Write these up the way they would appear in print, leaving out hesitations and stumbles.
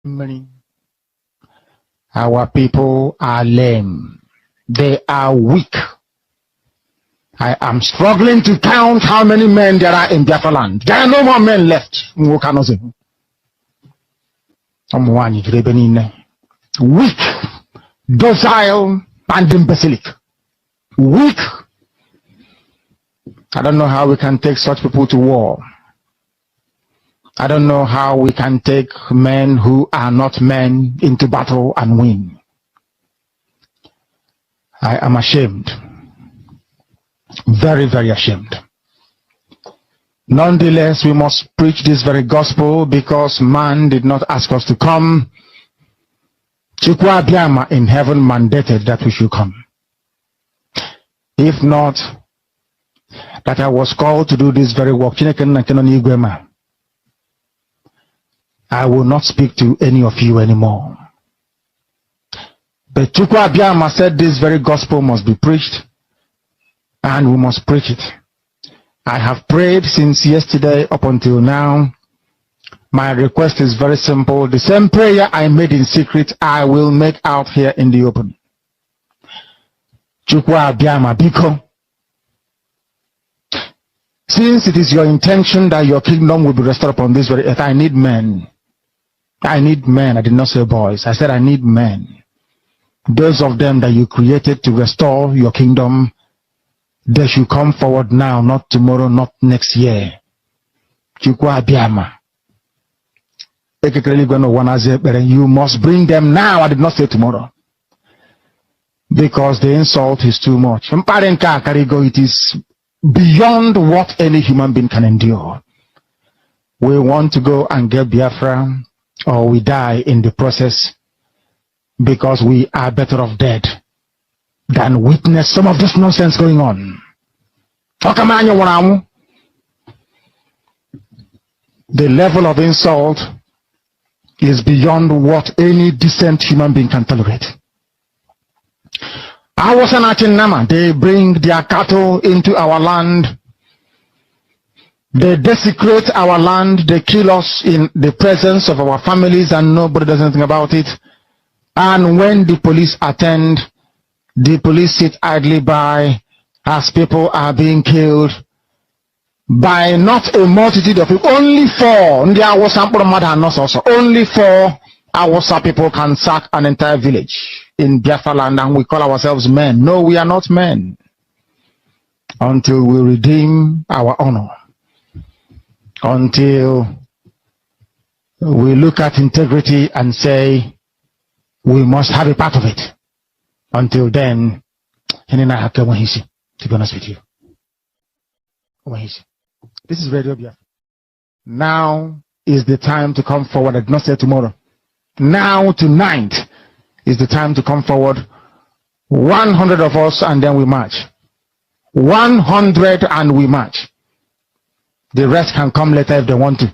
Many. Our people are lame. They are weak. I am struggling to count how many men there are in Biafra land. There are no more men left. Weak, docile, and imbecilic. Weak. I don't know how we can take such people to war. I don't know how we can take men who are not men into battle and win. I am ashamed. Very, very ashamed. Nonetheless, we must preach this very gospel because man did not ask us to come. Chukwa Biama in heaven mandated that we should come. If not, that I was called to do this very work, I will not speak to any of you anymore. But Chukwa Biama said this very gospel must be preached, and we must preach it. I have prayed since yesterday up until now. My request is very simple. The same prayer I made in secret, I will make out here in the open. Chukwa Biama Biko. Since it is your intention that your kingdom will be restored upon this very earth, I need men. I need men. I did not say boys. I said I need men. Those of them that you created to restore your kingdom, they should come forward now, not tomorrow, not next year. Chukwa Biama. You must bring them now. I did not say tomorrow. Because the insult is too much. It is beyond what any human being can endure. We want to go and get Biafra, or we die in the process, because we are better off dead than witness some of this nonsense going on. The level of insult is beyond what any decent human being can tolerate. I was an Achinama. They bring their cattle into our land. They desecrate our land. They kill us in the presence of our families and nobody does anything about it. And when the police attend, the police sit idly by as people are being killed by not a multitude of people. Only 4. Only 4 Awasa people can sack an entire village in Biafra land, and we call ourselves men. No, we are not men. Until we redeem our honor. Until we look at integrity and say, we must have a part of it. Until then, to be honest with you. This is Radio Biafra. Now is the time to come forward. I did not say tomorrow. Now, tonight, is the time to come forward. 100 of us, and then we march. 100 and we march. The rest can come later if they want to.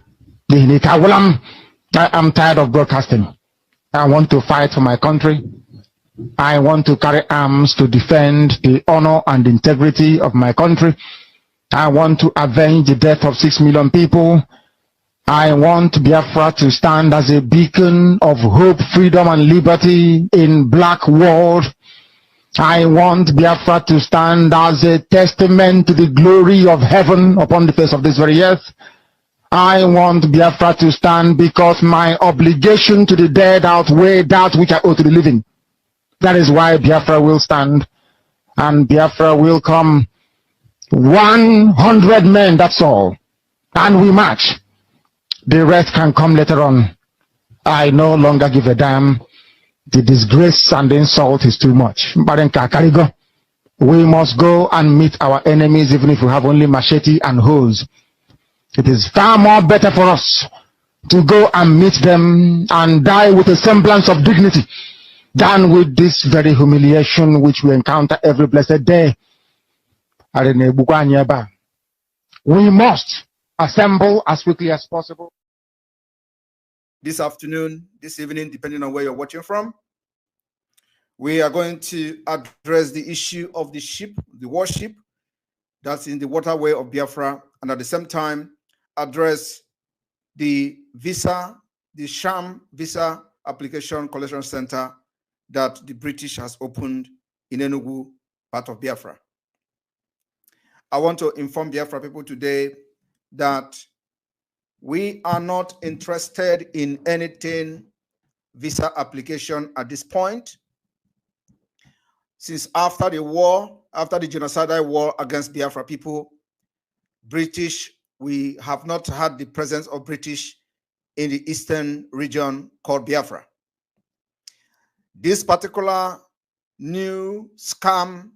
I am tired of broadcasting. I want to fight for my country. I want to carry arms to defend the honor and integrity of my country. I want to avenge the death of 6 million people. I want Biafra to stand as a beacon of hope, freedom, and liberty in black world. I want Biafra to stand as a testament to the glory of heaven upon the face of this very earth. I want Biafra to stand because my obligation to the dead outweigh that which I owe to the living. That is why Biafra will stand, and Biafra will come. 100 men, that's all. And we march. The rest can come later on. I no longer give a damn. The disgrace and the insult is too much. We must go and meet our enemies even if we have only machete and hoes. It is far more better for us to go and meet them and die with a semblance of dignity than with this very humiliation which we encounter every blessed day. We must assemble as quickly as possible. This afternoon, this evening, depending on where you're watching from, we are going to address the issue of the ship, the warship that's in the waterway of Biafra, and at the same time address the visa the sham visa application collection center that the British has opened in Enugu, part of Biafra. I want to inform Biafra people today that we are not interested in anything visa application at this point. Since after the war, after the genocidal war against Biafra people, British, we have not had the presence of British in the eastern region called Biafra. This particular new scam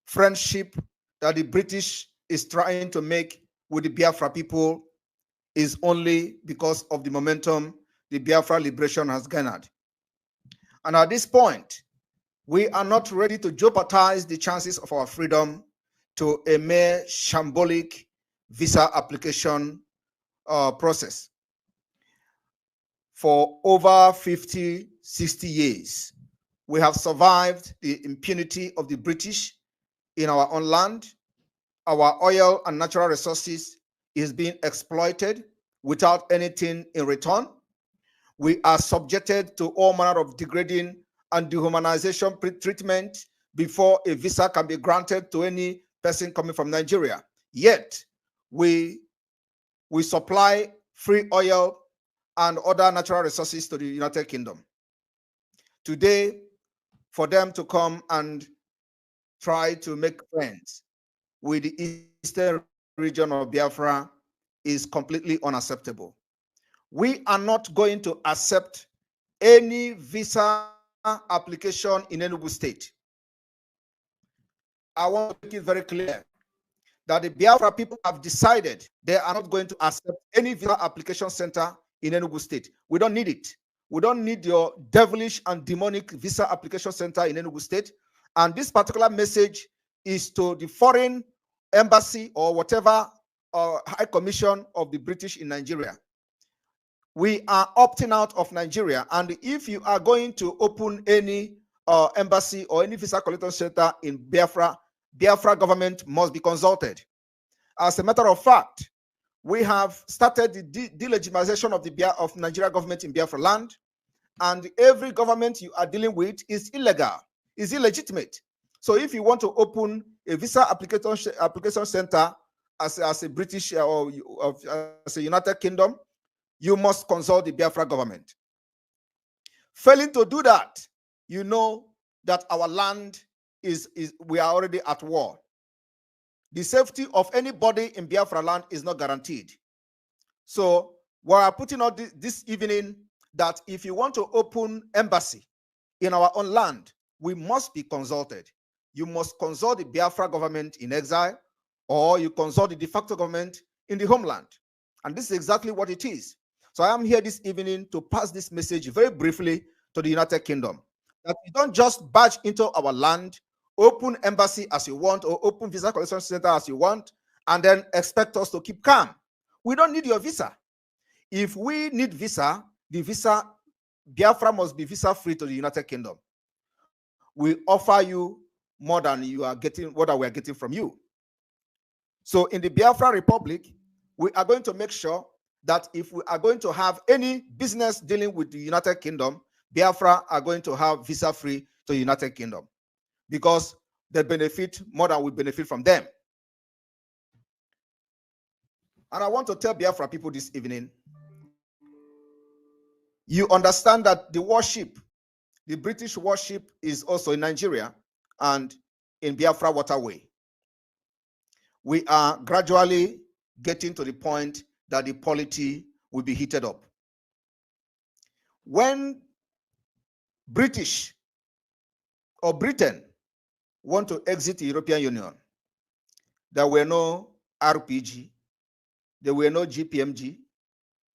friendship that the British is trying to make with the Biafra people is only because of the momentum the Biafra liberation has garnered. And at this point, we are not ready to jeopardize the chances of our freedom to a mere shambolic visa application process. For over 50, 60 years, we have survived the impunity of the British in our own land. Our oil and natural resources is being exploited without anything in return. We are subjected to all manner of degrading and dehumanization treatment before a visa can be granted to any person coming from Nigeria. Yet, we supply free oil and other natural resources to the United Kingdom. Today, for them to come and try to make friends with the eastern region of Biafra is completely unacceptable. We are not going to accept any visa application in Enugu State. I want to make it very clear that the Biafra people have decided they are not going to accept any visa application center in Enugu State. We don't need it. We don't need your devilish and demonic visa application center in Enugu State. And this particular message is to the foreign embassy or whatever high commission of the British in Nigeria. We are opting out of Nigeria. And if you are going to open any embassy or any visa collection center in Biafra, Biafra government must be consulted. As a matter of fact, we have started the delegitimization of Nigeria government in Biafra land, and every government you are dealing with is illegal, is illegitimate. So if you want to open a visa application center as a British or as a United Kingdom, you must consult the Biafra government. Failing to do that, you know that our land we are already at war. The safety of anybody in Biafra land is not guaranteed. So we are putting out this evening that if you want to open embassy in our own land, we must be consulted. You must consult the Biafra government in exile, or you consult the de facto government in the homeland. And this is exactly what it is. So I am here this evening to pass this message very briefly to the United Kingdom, that you don't just barge into our land, open embassy as you want, or open visa collection center as you want, and then expect us to keep calm. We don't need your visa. If we need visa, Biafra must be visa free to the United Kingdom. We offer you more than you are getting, what we are getting from you. So in the Biafra Republic, we are going to make sure that if we are going to have any business dealing with the United Kingdom, Biafra are going to have visa free to the United Kingdom, because they benefit more than we benefit from them. And I want to tell Biafra people this evening, you understand that the warship, the British warship, is also in Nigeria and in Biafra waterway. We are gradually getting to the point that the polity will be heated up. When British or Britain want to exit the European Union, there were no RPG, there were no GPMG,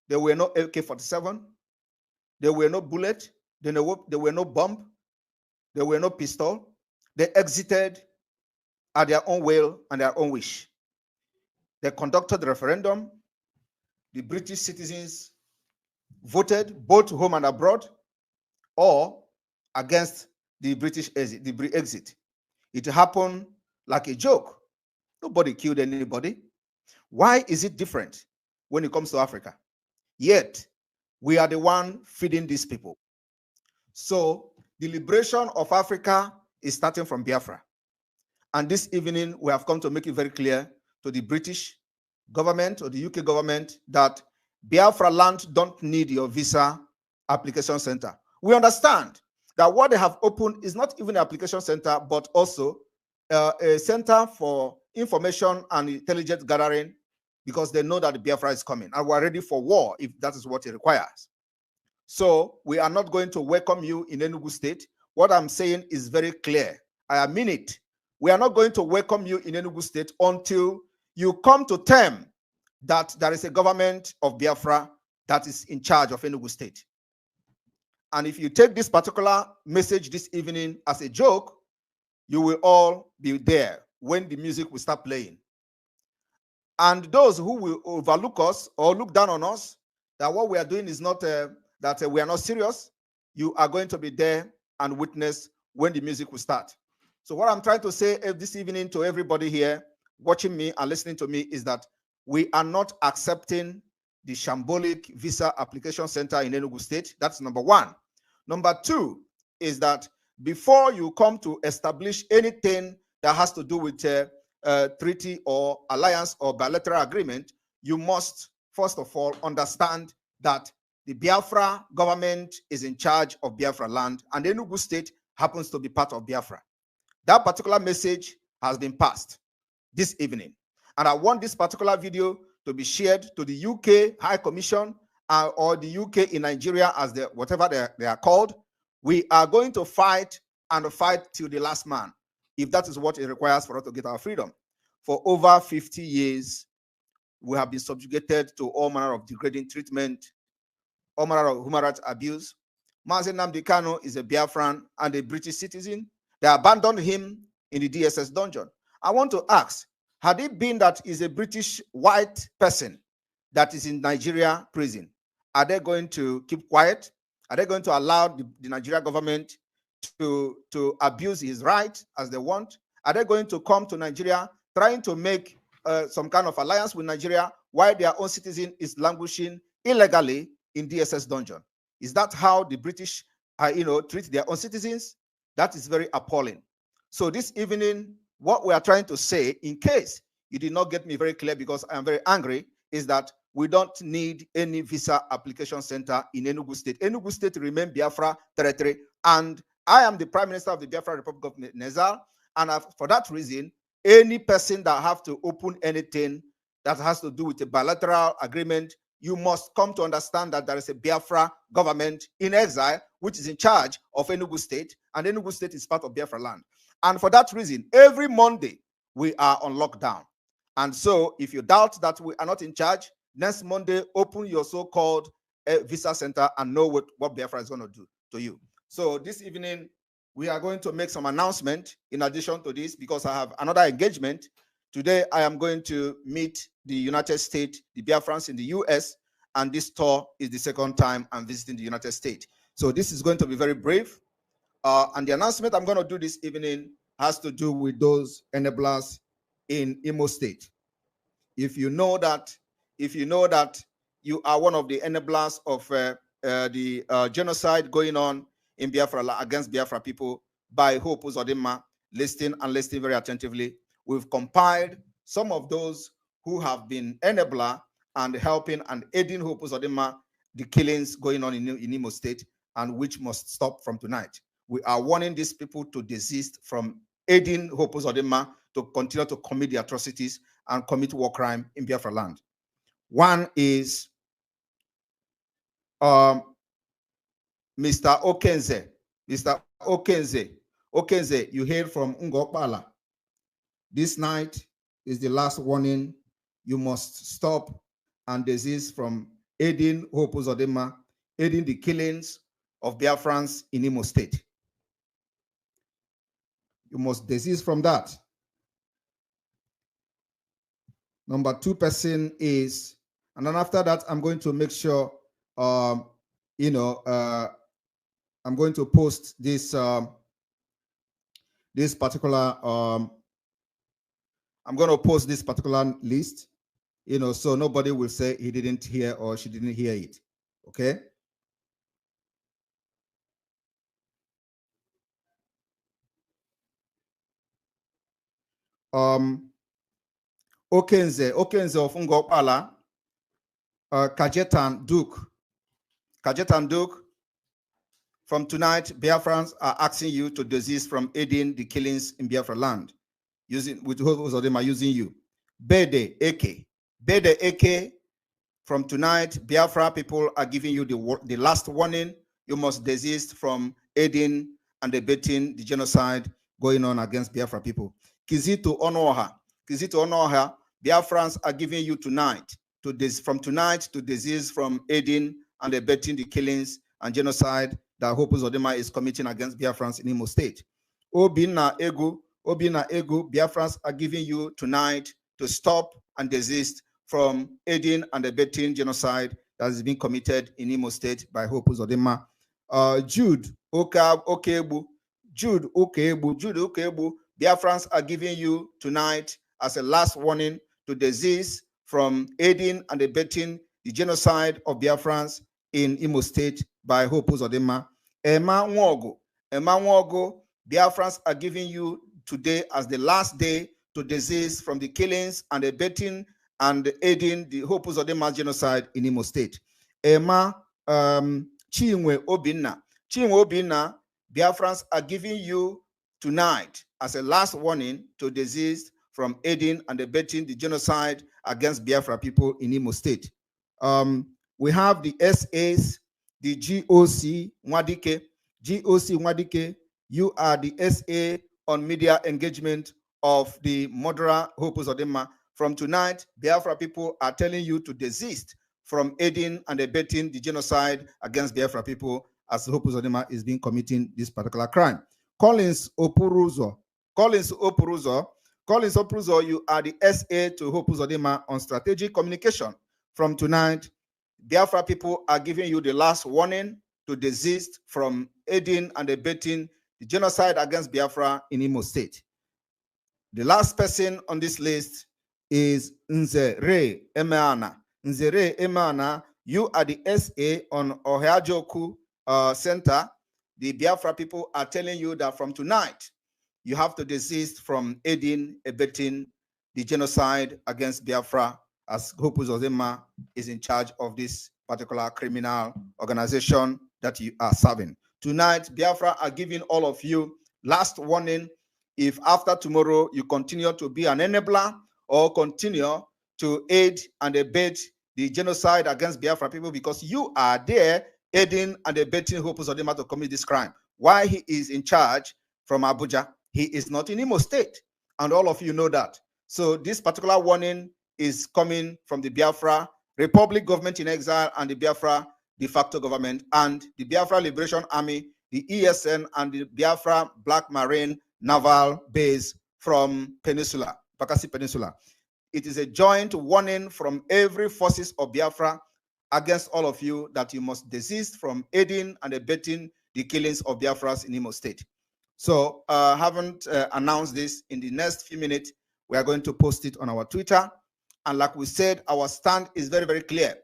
there were no AK-47, there were no bullet, there were no bomb, there were no pistol. They exited at their own will and their own wish. They conducted the referendum. The British citizens voted both home and abroad, or against the British exit, the exit. It happened like a joke. Nobody killed anybody. Why is it different when it comes to Africa? Yet, We are the one feeding these people. So the liberation of Africa is starting from Biafra. And this evening, we have come to make it very clear to the British government or the UK government that Biafra land don't need your visa application center. We understand that what they have opened is not even an application center, but also a center for information and intelligence gathering, because they know that the Biafra is coming and we're ready for war if that is what it requires. So we are not going to welcome you in Enugu State. What I'm saying is very clear. I mean it. We are not going to welcome you in Enugu State until you come to term that there is a government of Biafra that is in charge of Enugu State. And if you take this particular message this evening as a joke, you will all be there when the music will start playing. And those who will overlook us or look down on us, that what we are doing is not, that we are not serious, you are going to be there and witness when the music will start. So what I'm trying to say this evening to everybody here watching me and listening to me is that we are not accepting the shambolic visa application center in Enugu State. That's number one. Number two is that before you come to establish anything that has to do with treaty or alliance or bilateral agreement, you must first of all understand that the Biafra government is in charge of Biafra land and Enugu State happens to be part of Biafra. That particular message has been passed this evening. And I want this particular video to be shared to the UK High Commission or the UK in Nigeria, as whatever they are called. We are going to fight and fight till the last man, if that is what it requires for us to get our freedom. For over 50 years, we have been subjugated to all manner of degrading treatment, all manner of human rights abuse. Mazi Nnamdi Kanu is a Biafran and a British citizen. They abandoned him in the DSS dungeon. I want to ask, had it been that he's a British white person that is in Nigeria prison, are they going to keep quiet? Are they going to allow the Nigeria government to abuse his right as they want? Are they going to come to Nigeria trying to make some kind of alliance with Nigeria while their own citizen is languishing illegally in DSS dungeon? Is that how the British treat their own citizens? That is very appalling. So this evening, what we are trying to say, in case you did not get me very clear because I am very angry, is that we don't need any visa application center in Enugu State. Enugu State remains Biafra territory, and I am the Prime Minister of the Biafra Republic of Nezal, and for that reason, any person that have to open anything that has to do with a bilateral agreement, you must come to understand that there is a Biafra government in exile, which is in charge of Enugu State, and Enugu State is part of Biafra land. And for that reason, every Monday, we are on lockdown. And so if you doubt that we are not in charge, next Monday, open your so-called visa center and know what Biafra is going to do to you. So this evening, we are going to make some announcement in addition to this, because I have another engagement. Today, I am going to meet the United States, the Biafrans in the US, and this tour is the second time I'm visiting the United States. So this is going to be very brief. And the announcement I'm going to do this evening has to do with those enablers in Imo State. If you know that you are one of the enablers of the genocide going on in Biafra against Biafra people by Hope Uzodinma, listening very attentively. We've compiled some of those who have been enabler and helping and aiding Hope Uzodinma, the killings going on in Imo State, and which must stop from tonight. We are warning these people to desist from aiding Hope Uzodinma to continue to commit the atrocities and commit war crime in Biafra land. One is Mr. Okenze. Mr. Okenze. Okenze, you hail from Ngokpala. This night is the last warning. You must stop and desist from aiding Hope Uzodinma, aiding the killings of Biafrans in Imo State. You must desist from that. Number two person is, and then after that, I'm going to make sure, I'm going to post this, this particular, I'm going to post this particular list, so nobody will say he didn't hear or she didn't hear it. Okay. Okenze of Ngokpala, Kajetan Duke, from tonight, Biafrans are asking you to desist from aiding the killings in Biafra land, with most of them are using you. Bede Eke, from tonight, Biafra people are giving you the last warning. You must desist from aiding and abetting the genocide going on against Biafra people. Kizito Onoha, Biafrans are giving you tonight, from tonight to desist from aiding and abetting the killings and genocide that Hope Uzodinma is committing against Biafrans in Imo State. Obina Egu, Biafrans are giving you tonight to stop and desist from aiding and abetting genocide that has been committed in Imo State by Hope Uzodinma. Jude Okegbu, Biafrans are giving you tonight as a last warning to desist from aiding and abetting the genocide of Biafrans in Imo State by Hope Uzodinma. Emma Nwogo, Biafrans are giving you today as the last day to desist from the killings and abetting and aiding the Hope Uzodinma genocide in Imo State. Emma Chinwe Obinna, Biafrans are giving you tonight as a last warning to desist from aiding and abetting the genocide against Biafra people in Imo State. We have the SAs, the GOC Nwadike, you are the SA on media engagement of the murderer Hope Uzodinma. From tonight, Biafra people are telling you to desist from aiding and abetting the genocide against Biafra people as Hope Uzodinma is being committing this particular crime. Collins Opuruzo, you are the SA to Hope Uzodinma on strategic communication. From tonight, Biafra people are giving you the last warning to desist from aiding and abetting the genocide against Biafra in Imo State. The last person on this list is Nzere Emeana. You are the SA on Ohajoku Center. The Biafra people are telling you that from tonight, you have to desist from aiding, abetting the genocide against Biafra, as Hope Uzodinma is in charge of this particular criminal organization that you are serving. Tonight, Biafra are giving all of you last warning. If after tomorrow you continue to be an enabler or continue to aid and abet the genocide against Biafra people because you are there aiding and abetting Hope Uzodinma to commit this crime, while he is in charge from Abuja, he is not in Imo State. And all of you know that. So this particular warning is coming from the Biafra Republic government in exile and the Biafra de facto government and the Biafra Liberation Army, the ESN, and the Biafra Black Marine Naval Base from Bakassi Peninsula. It is a joint warning from every forces of Biafra against all of you that you must desist from aiding and abetting the killings of Biafras in Imo State. So haven't announced this. In the next few minutes, we are going to post it on our Twitter. And like we said, our stand is very, very clear.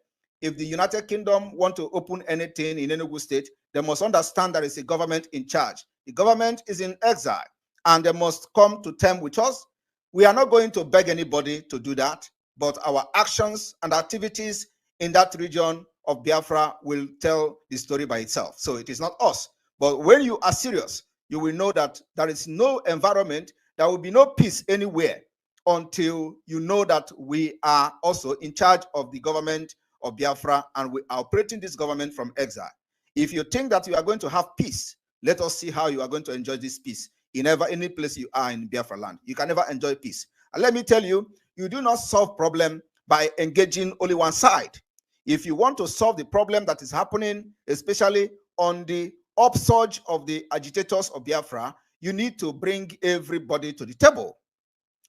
If the United Kingdom want to open anything in Enugu State, they must understand there is a government in charge. The government is in exile, and they must come to terms with us. We are not going to beg anybody to do that, but our actions and activities in that region of Biafra will tell the story by itself. So it is not us. But when you are serious, you will know that there is no environment, there will be no peace anywhere until you know that we are also in charge of the government of Biafra and we are operating this government from exile. If you think that you are going to have peace, let us see how you are going to enjoy this peace in any place you are in Biafra land. You can never enjoy peace. And let me tell you, you do not solve problem by engaging only one side. If you want to solve the problem that is happening, especially on the upsurge of the agitators of Biafra, you need to bring everybody to the table.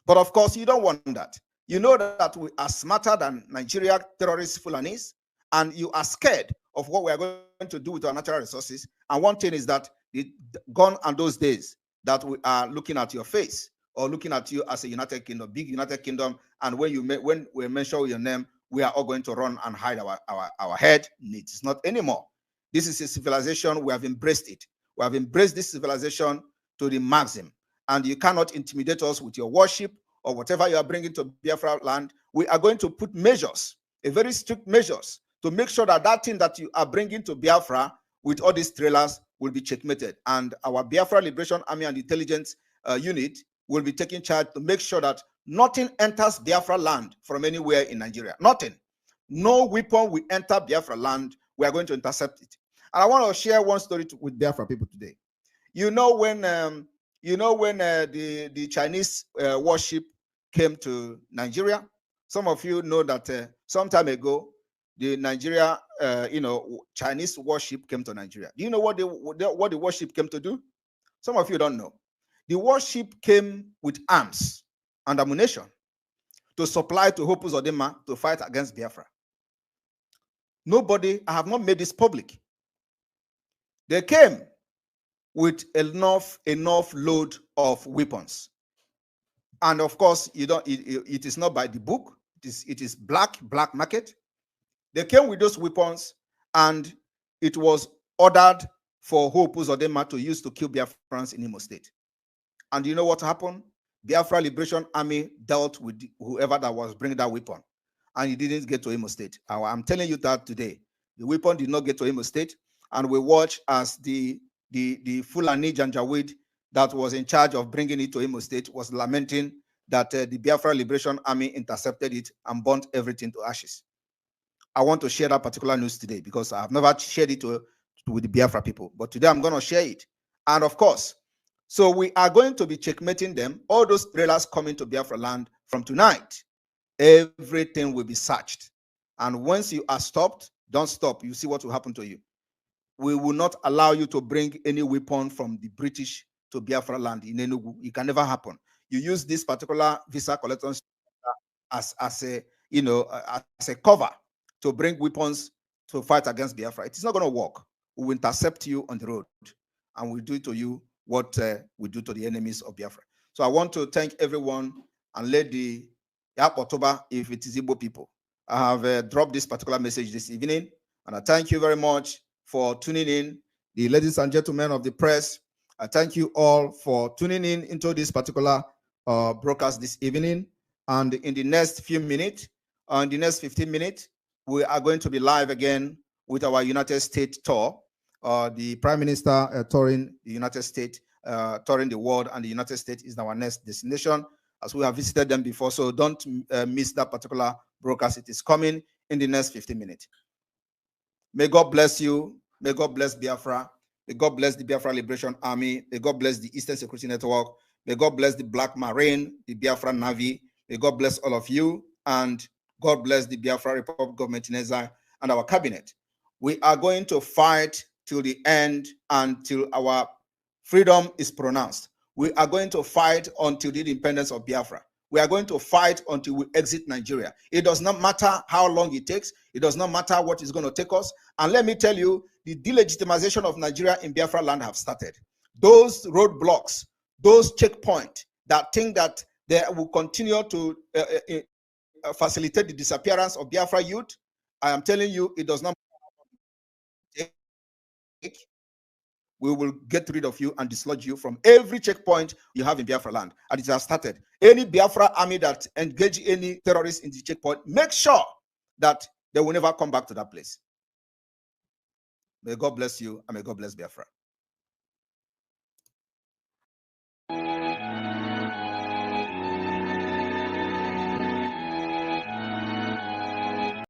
But of course, you don't want that. You know that we are smarter than Nigeria terrorist Fulanis, and you are scared of what we are going to do with our natural resources. And one thing is that gone are those days that we are looking at your face or looking at you as a United Kingdom, big United Kingdom, and when we mention your name, we are all going to run and hide our head. It is not anymore. This is a civilization. We have embraced it. We have embraced this civilization to the maximum. And you cannot intimidate us with your worship or whatever you are bringing to Biafra land. We are going to put measures, a very strict measures, to make sure that that thing that you are bringing to Biafra with all these trailers will be checkmated. And our Biafra Liberation Army and Intelligence Unit will be taking charge to make sure that nothing enters Biafra land from anywhere in Nigeria. Nothing. No weapon will enter Biafra land. We are going to intercept it. And I want to share one story with Biafra people today. You know when the Chinese warship came to Nigeria. Some of you know that some time ago, the Nigeria, Chinese warship came to Nigeria. Do you know what the warship came to do? Some of you don't know. The warship came with arms and ammunition to supply to Hopu Zodema to fight against Biafra. Nobody, I have not made this public. They came with enough load of weapons. And of course, it is not by the book. It is black market. They came with those weapons, and it was ordered for Hopu Zodema to use to kill Biafrans in Imo State. And you know what happened? Biafra Liberation Army dealt with whoever that was bringing that weapon, and it didn't get to Imo State. I'm telling you that today. The weapon did not get to Imo State, and we watch as the Fulani Janjaweed that was in charge of bringing it to Imo State was lamenting that the Biafra Liberation Army intercepted it and burnt everything to ashes. I want to share that particular news today because I have never shared it with the Biafra people, but today I'm going to share it. And of course, so we are going to be checkmating them. All those trailers coming to Biafra land from tonight, everything will be searched. And once you are stopped, don't stop. You see what will happen to you. We will not allow you to bring any weapon from the British to Biafra land in Enugu. It can never happen. You use this particular visa collection as a cover to bring weapons to fight against Biafra. It is not going to work. We will intercept you on the road, and we'll do to you what we do to the enemies of Biafra. So I want to thank everyone and let the Yapotoba, if it is Igbo people. I have dropped this particular message this evening, and I thank you very much for tuning in. The ladies and gentlemen of the press, I thank you all for tuning in into this particular broadcast this evening. And in the next few minutes, in the next 15 minutes, we are going to be live again with our United States tour. The Prime Minister touring the United States, touring the world, and the United States is our next destination, as we have visited them before. So don't miss that particular broadcast. It is coming in the next 15 minutes. May God bless you. May God bless Biafra. May God bless the Biafra Liberation Army. May God bless the Eastern Security Network. May God bless the Black Marine, the Biafra Navy. May God bless all of you. And God bless the Biafra Republic Government in Exile and our cabinet. We are going to fight till the end, until our freedom is pronounced. We are going to fight until the independence of Biafra. We are going to fight until we exit Nigeria. It does not matter how long it takes. It does not matter what is going to take us. And let me tell you, the delegitimization of Nigeria in Biafra land have started. Those roadblocks, those checkpoints that think that they will continue to facilitate the disappearance of Biafra youth, I am telling you, it does not take. We will get rid of you and dislodge you from every checkpoint you have in Biafra land. And it has started. Any Biafra army that engage any terrorists in the checkpoint, make sure that they will never come back to that place. May God bless you, and may God bless Biafra.